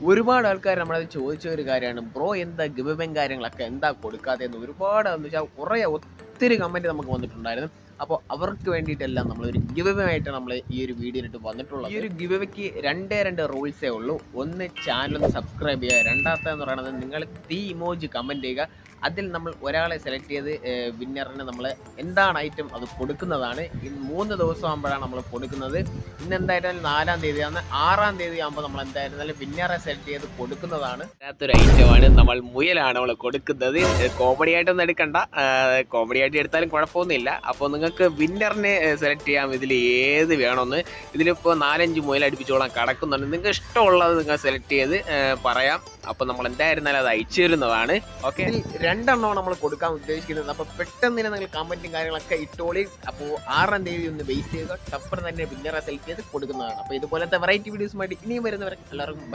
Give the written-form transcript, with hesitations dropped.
ഒരുപാട് ആൾക്കാർ നമ്മളത് ചോദിച്ച ഒരു കാര്യമാണ്. ബ്രോ എന്താ ഗിവ് അവേ കാര്യങ്ങളൊക്കെ എന്താ കൊടുക്കാത്തതെന്ന് ഒരുപാട് എന്ന് വെച്ചാൽ കുറേ ഒത്തിരി കമൻറ്റ് നമുക്ക് വന്നിട്ടുണ്ടായിരുന്നു. അപ്പോൾ അവർക്ക് വേണ്ടിയിട്ടെല്ലാം നമ്മളൊരു ഗിവ് അവേ ആയിട്ട് നമ്മൾ ഈ ഒരു വീഡിയോയിലിട്ട് വന്നിട്ടുള്ളത്. ഈ ഒരു ഗിവ് അവേക്ക് രണ്ടേ രണ്ട് റൂൾസേ ഉള്ളൂ. ഒന്ന് ചാനൽ സബ്സ്ക്രൈബ് ചെയ്യുക, രണ്ടാമത്തേന്ന് പറയുന്നത് നിങ്ങൾ തീ ഇമോജി കമൻറ്റ് ചെയ്യുക. അതിൽ നമ്മൾ ഒരാളെ സെലക്ട് ചെയ്ത് വിന്നറിന് നമ്മൾ എന്താണ് ഐറ്റം അത് കൊടുക്കുന്നതാണ്. ഈ 3 ദിവസം ആകുമ്പോഴാണ് നമ്മൾ കൊടുക്കുന്നത്. ഇന്ന് എന്തായിരുന്നാലും 4-ാം തീയതിയാണ്. 6-ാം തീയതി ആകുമ്പോൾ നമ്മൾ എന്തായിരുന്നാലും വിന്നറെ സെലക്ട് ചെയ്ത് കൊടുക്കുന്നതാണ്. അതിനകത്തൊരു ഐറ്റമാണ് നമ്മൾ മുയലാണ് നമ്മൾ കൊടുക്കുന്നത്. കോമഡി ആയിട്ടൊന്നും എടുക്കണ്ട, കോമഡി ആയിട്ട് എടുത്താലും കുഴപ്പമൊന്നുമില്ല. അപ്പോൾ നിങ്ങൾക്ക് വിന്നറിനെ സെലക്ട് ചെയ്യാം ഇതിൽ ഏത് വേണമെന്ന്. ഇതിലിപ്പോൾ 4-5 മുയൽ അടുപ്പിച്ചോളാം കിടക്കുന്നുണ്ട്. നിങ്ങൾക്ക് ഇഷ്ടമുള്ളത് നിങ്ങൾ സെലക്ട് ചെയ്ത് പറയാം. അപ്പോൾ നമ്മൾ എന്തായിരുന്നാലും അത് അയച്ചു തരുന്നതാണ്. ഓക്കെ, രണ്ടെണ്ണമാണ് നമ്മൾ കൊടുക്കാൻ ഉദ്ദേശിക്കുന്നത്. അപ്പോൾ പെട്ടെന്ന് തന്നെ നിങ്ങൾ കമൻറ്റും കാര്യങ്ങളൊക്കെ ഇട്ടോളി. അപ്പോൾ 6-ാം തീയതി ഒന്ന് വെയിറ്റ് ചെയ്യുക. ടപ്പർ തന്നെ വിന്നറെ സെലക്ട് ചെയ്ത് കൊടുക്കുന്നതാണ്. അപ്പോൾ ഇതുപോലത്തെ വെറൈറ്റി വീഡിയോസുമായിട്ട് ഇനിയും വരുന്നവരെ എല്ലാവർക്കും